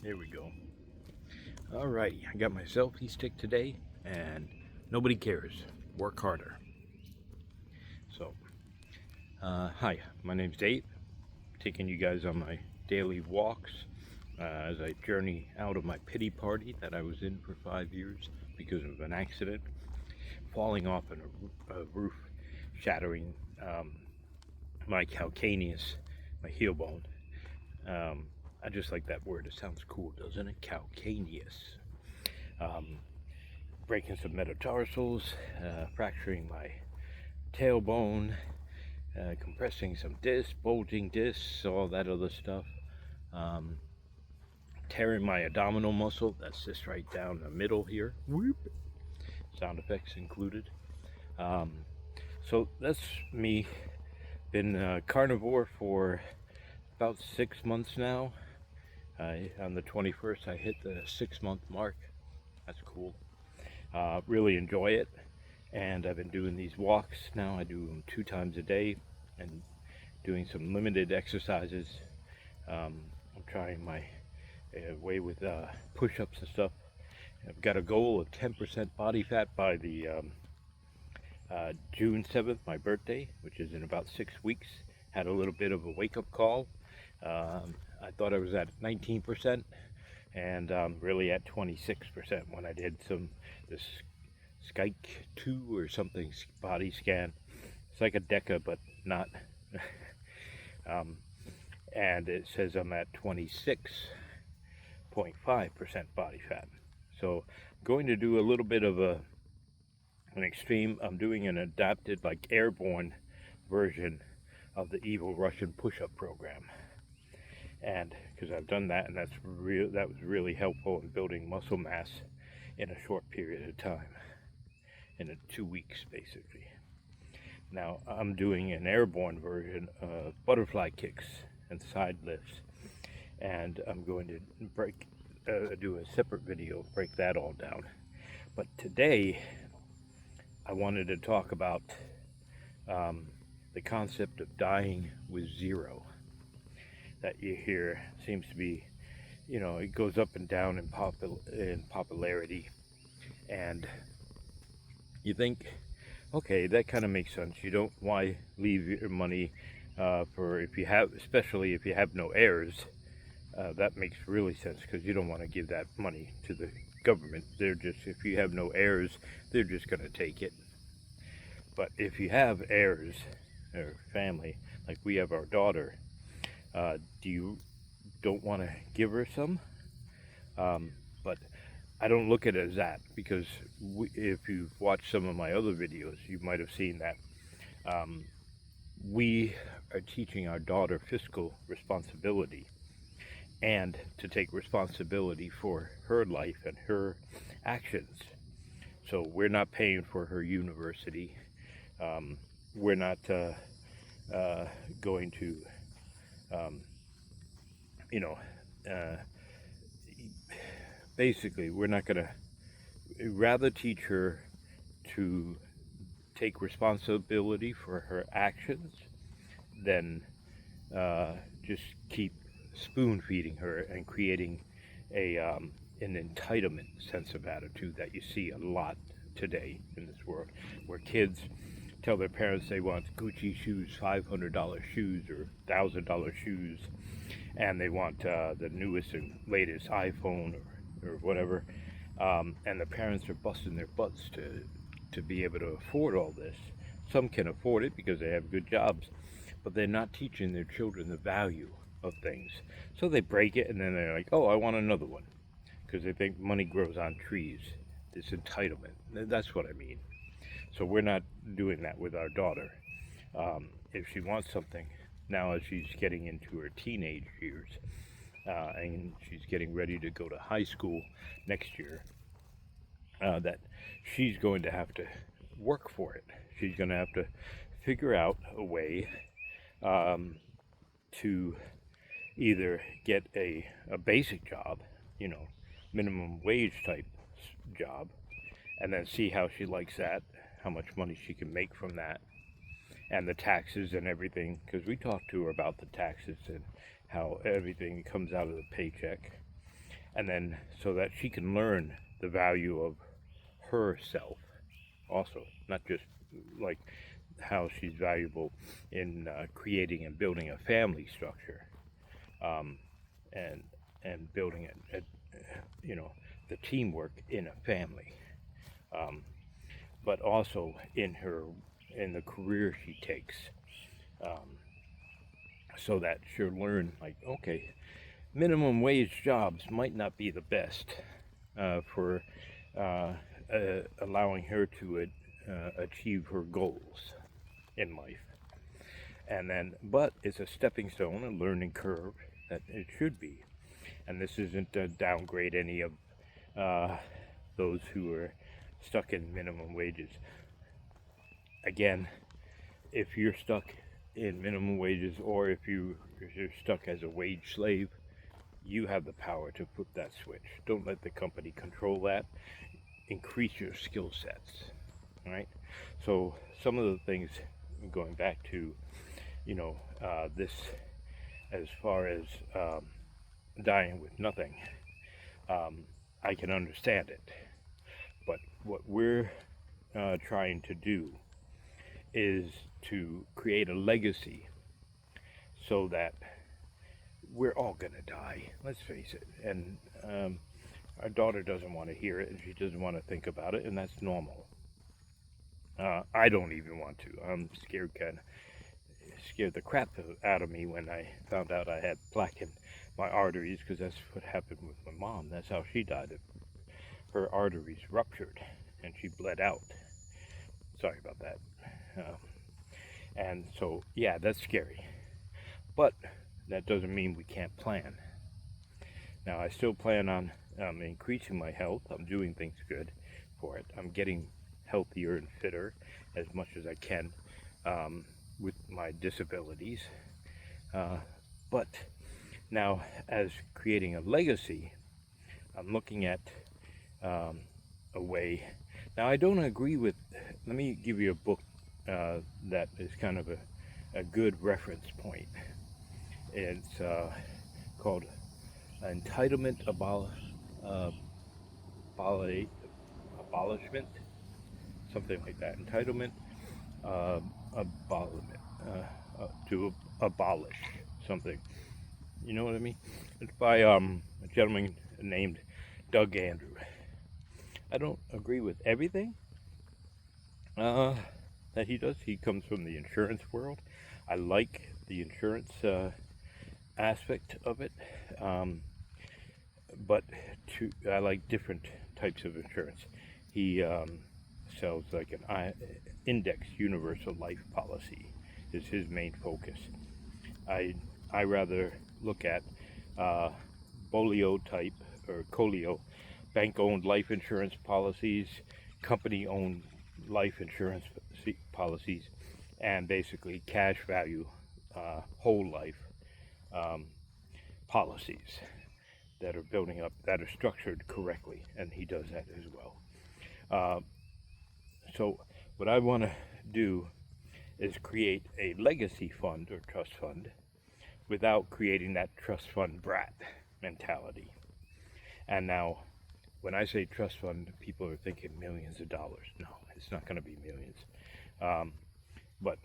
There we go. Alright, I got my selfie stick today, and nobody cares. Work harder. So, hi, my name's Dave. Taking you guys on my daily walks as I journey out of my pity party that I was in for 5 years because of an accident, falling off a roof, shattering my calcaneus, my heel bone. I just like that word. It sounds cool, doesn't it? Calcaneus. Um, Breaking some metatarsals, fracturing my tailbone, compressing some discs, bulging discs, all that other stuff. Um, Tearing my abdominal muscle. That's just right down the middle here. Whoop. Sound effects included. Um, so that's me. Been carnivore for about 6 months now. On the 21st, I hit the 6-month mark. That's cool. Really enjoy it. And I've been doing these walks now. I do them 2 times a day and doing some limited exercises. I'm trying my way with push-ups and stuff. I've got a goal of 10% body fat by the June 7th, my birthday, which is in about 6 weeks. Had a little bit of a wake-up call. I thought I was at 19%, and really at 26% when I did this Skyke 2 or something body scan. It's like a DECA, but not. And it says I'm at 26.5% body fat. So I'm going to do a little bit of an extreme. I'm doing an adapted, like airborne version of the evil Russian push-up program. And because I've done that, and that was really helpful in building muscle mass in a short period of time, in 2 weeks basically. Now I'm doing an airborne version of butterfly kicks and side lifts, and I'm going to do a separate video, break that all down. But today I wanted to talk about the concept of dying with zero that you hear. Seems to be, it goes up and down in popularity, and you think, okay, that kind of makes sense. You don't why leave your money for especially if you have no heirs. That makes really sense because you don't want to give that money to the government. If you have no heirs, they're just going to take it. But if you have heirs or family, like we have our daughter, you don't want to give her some? But I don't look at it as that, because if you've watched some of my other videos, you might have seen that we are teaching our daughter fiscal responsibility and to take responsibility for her life and her actions. So we're not paying for her university. We're not going to, basically, we're not going to rather teach her to take responsibility for her actions than just keep spoon feeding her and creating an entitlement sense of attitude that you see a lot today in this world, where kids tell their parents they want Gucci shoes, $500 shoes or $1,000 shoes, and they want the newest and latest iPhone or whatever, and the parents are busting their butts to be able to afford all this. Some can afford it because they have good jobs, but they're not teaching their children the value of things. So they break it, and then they're like, oh, I want another one, because they think money grows on trees. This entitlement. That's what I mean. So we're not doing that with our daughter. If she wants something, now as she's getting into her teenage years, and she's getting ready to go to high school next year, that she's going to have to work for it. She's going to have to figure out a way to either get a basic job, minimum wage type job, and then see how she likes that, how much money she can make from that, and the taxes and everything, because we talked to her about the taxes and how everything comes out of the paycheck. and then so that she can learn the value of herself also, not just like how she's valuable in creating and building a family structure, um, and building you know, the teamwork in a family, um, but also in the career she takes, um, so that she'll learn, like, okay, minimum wage jobs might not be the best for allowing her to achieve her goals in life. And then, but it's a stepping stone, a learning curve that it should be. And this isn't to downgrade any of uh, those who are stuck in minimum wages. Again, if you're stuck in minimum wages, or if you're stuck as a wage slave, you have the power to flip that switch. Don't let the company control that. Increase your skill sets. All right. So some of the things, going back to, this, as far as dying with nothing, I can understand it. But what we're trying to do is to create a legacy so that we're all going to die. Let's face it. And our daughter doesn't want to hear it, and she doesn't want to think about it, and that's normal. I don't even want to. I'm scared the crap out of me when I found out I had plaque in my arteries, because that's what happened with my mom. That's how she died. Her arteries ruptured and she bled out. Sorry about that. And so, yeah, that's scary. But that doesn't mean we can't plan. Now, I still plan on increasing my health. I'm doing things good for it. I'm getting healthier and fitter as much as I can with my disabilities. But now, as creating a legacy, I'm looking at a way. Now, I don't agree with. Let me give you a book that is kind of a good reference point. It's called Entitlement Abolishment, something like that. Entitlement Abolishment, to abolish something. You know what I mean? It's by a gentleman named Doug Andrew. I don't agree with everything that he does. He comes from the insurance world. I like the insurance aspect of it, but I like different types of insurance. He sells like an index universal life policy is his main focus. I rather look at bolio type or colio, bank-owned life insurance policies, company-owned life insurance policies, and basically cash value whole life policies that are building up, that are structured correctly, and he does that as well. So what I want to do is create a legacy fund or trust fund without creating that trust fund brat mentality. And now, when I say trust fund, people are thinking millions of dollars. No, it's not going to be millions. But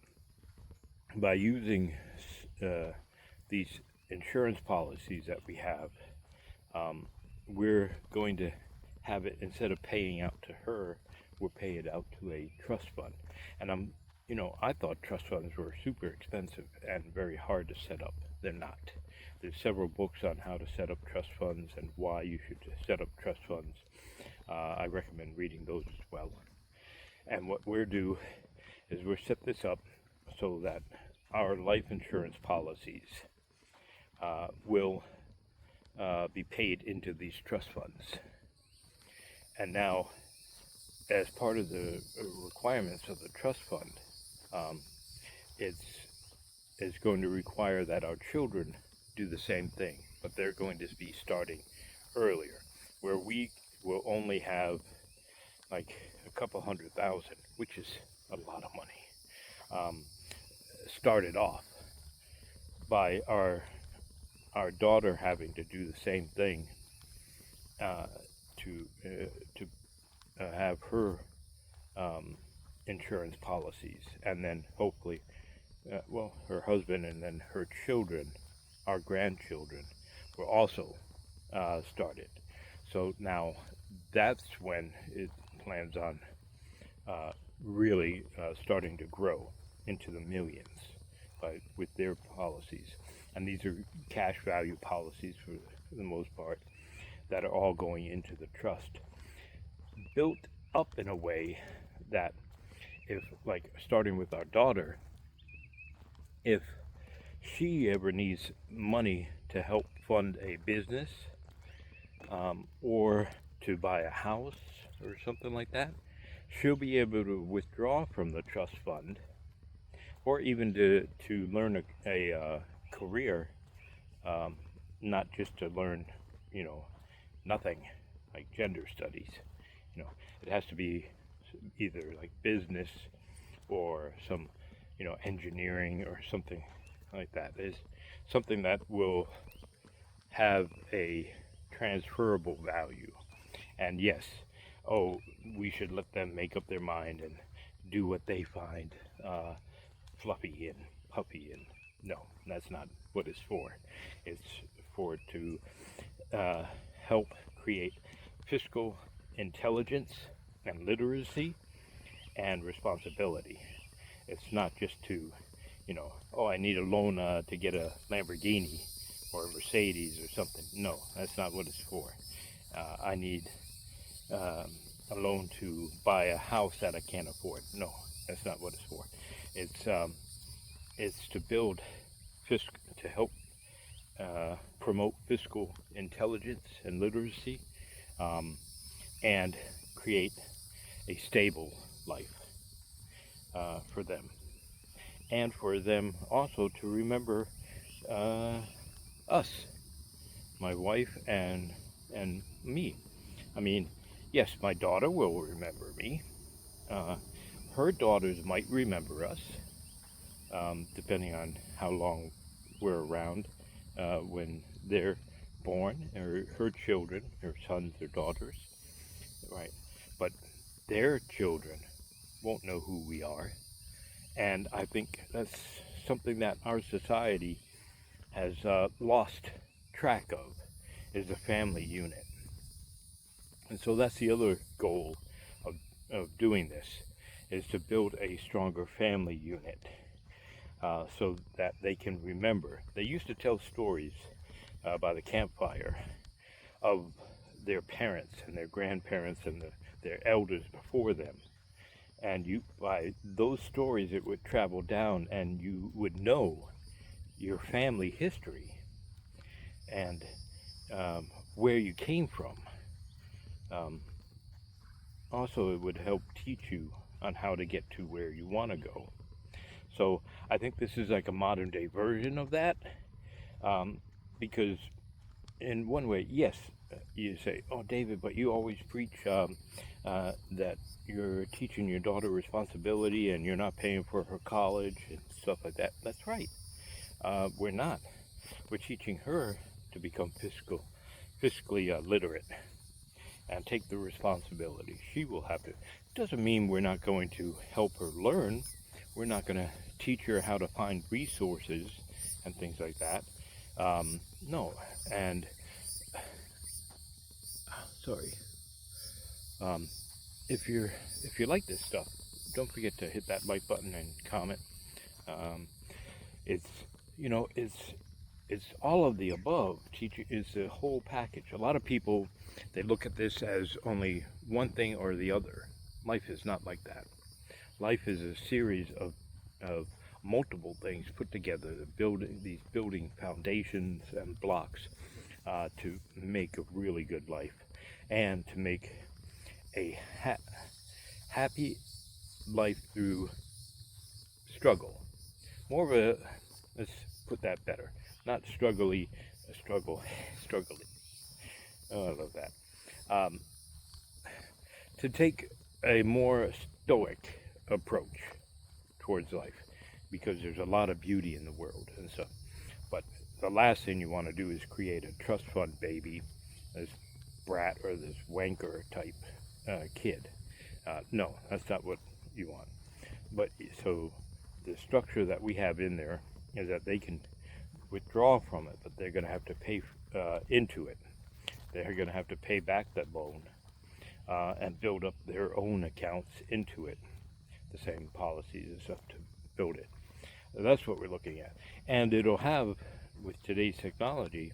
by using these insurance policies that we have, we're going to have it, instead of paying out to her, we're paying it out to a trust fund. And I thought trust funds were super expensive and very hard to set up. They're not. There's several books on how to set up trust funds and why you should set up trust funds. I recommend reading those as well. And what we're do is we're set this up so that our life insurance policies will be paid into these trust funds. And now, as part of the requirements of the trust fund, it's going to require that our children do the same thing, but they're going to be starting earlier, where we will only have like a couple $100,000, which is a lot of money, started off by our daughter having to do the same thing uh, to have her um, insurance policies, and then hopefully, well, her husband and then her children, our grandchildren, were also started. So now that's when it plans on uh, really starting to grow into the millions with their policies. And these are cash value policies for the most part that are all going into the trust, built up in a way that if, like, starting with our daughter, if she ever needs money to help fund a business or to buy a house or something like that, she'll be able to withdraw from the trust fund, or even to learn a career, um, not just to learn, you know, nothing like gender studies. You know, it has to be either like business or some, engineering or something like that. Is something that will have a transferable value. And yes, oh, we should let them make up their mind and do what they find uh, fluffy and puffy. And no, that's not what it's for. It's for to uh, help create fiscal intelligence and literacy and responsibility. It's not just to, oh, I need a loan to get a Lamborghini or a Mercedes or something. No, that's not what it's for. I need um, a loan to buy a house that I can't afford. No, that's not what it's for. It's it's to build to help promote fiscal intelligence and literacy, um, and create a stable life for them, and for them also to remember uh, us, my wife and me. I mean, yes, my daughter will remember me. Uh, Her daughters might remember us, depending on how long we're around when they're born, or her children, her sons or daughters, right? But their children won't know who we are. And I think that's something that our society has lost track of, is the family unit. And so that's the other goal of doing this, is to build a stronger family unit so that they can remember. They used to tell stories by the campfire of their parents and their grandparents and their elders before them. And by those stories, it would travel down, and you would know your family history and where you came from. Um, Also, it would help teach you on how to get to where you want to go. So I think this is like a modern day version of that, because in one way, yes, you say, "Oh, David, but you always preach that you're teaching your daughter responsibility and you're not paying for her college and stuff like that." That's right. We're not. We're teaching her to become fiscally literate and take the responsibility. She will have to. It doesn't mean we're not going to help her learn. We're not going to teach her how to find resources and things like that. No, and sorry. Um, if you like this stuff, don't forget to hit that like button and comment. Um, it's it's all of the above. Teaching is the whole package. A lot of people, they look at this as only one thing or the other. Life is not like that. Life is a series of multiple things put together to these building foundations and blocks to make a really good life, and to make a happy life through struggle. More of a, let's put that better, not struggly, struggly. Oh, I love that. Um, to take a more stoic approach towards life, because there's a lot of beauty in the world and stuff. But the last thing you want to do is create a trust fund baby, as brat or this wanker type kid. No, that's not what you want. But so the structure that we have in there is that they can withdraw from it, but they're going to have to pay into it. They're going to have to pay back that loan and build up their own accounts into it, the same policies and stuff to build it. So that's what we're looking at. And it'll have, with today's technology,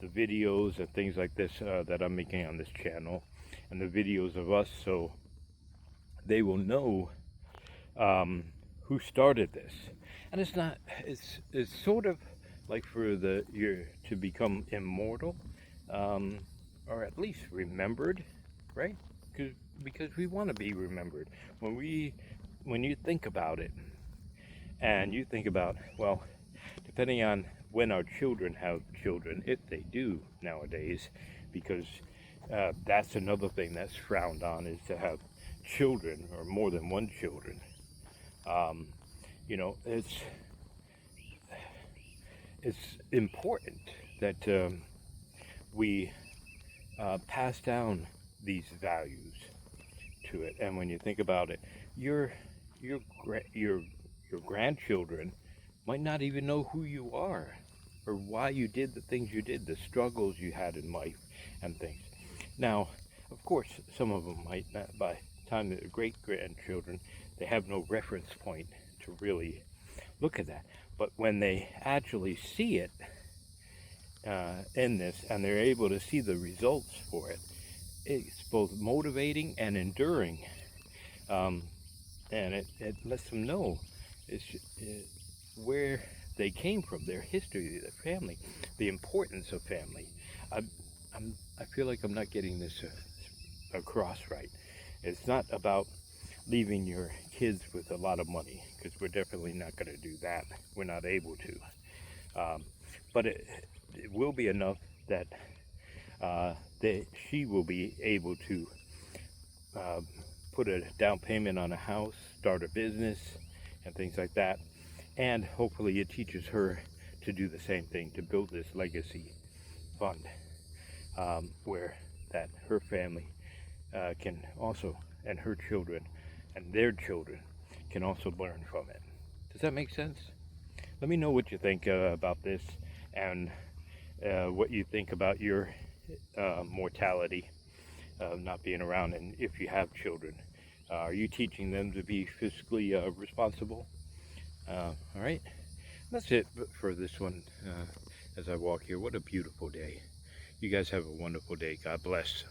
the videos and things like this that I'm making on this channel, and the videos of us, so they will know who started this. And it's sort of like for you to become immortal, or at least remembered, right? Because we want to be remembered. When you think about it, and you think about, well, depending on when our children have children, if they do nowadays, because that's another thing that's frowned on, is to have children or more than one children. You know, it's important that we pass down these values to it. And when you think about it, your grandchildren might not even know who you are or why you did the things you did, the struggles you had in life and things. Now, of course, some of them might not. By the time they're great-grandchildren, they have no reference point to really look at that. But when they actually see it in this, and they're able to see the results for it, it's both motivating and enduring. And it lets them know where they came from, their history, their family, the importance of family. I feel like I'm not getting this across right. It's not about leaving your kids with a lot of money, because we're definitely not going to do that. We're not able to. But it will be enough that she will be able to put a down payment on a house, start a business, and things like that. And hopefully it teaches her to do the same thing, to build this legacy fund where that her family can also, and her children and their children can also learn from it. Does that make sense? Let me know what you think about this, and what you think about your mortality of not being around, and if you have children. Are you teaching them to be fiscally responsible? All right, that's it for this one. As I walk here, what a beautiful day. You guys have a wonderful day. God bless.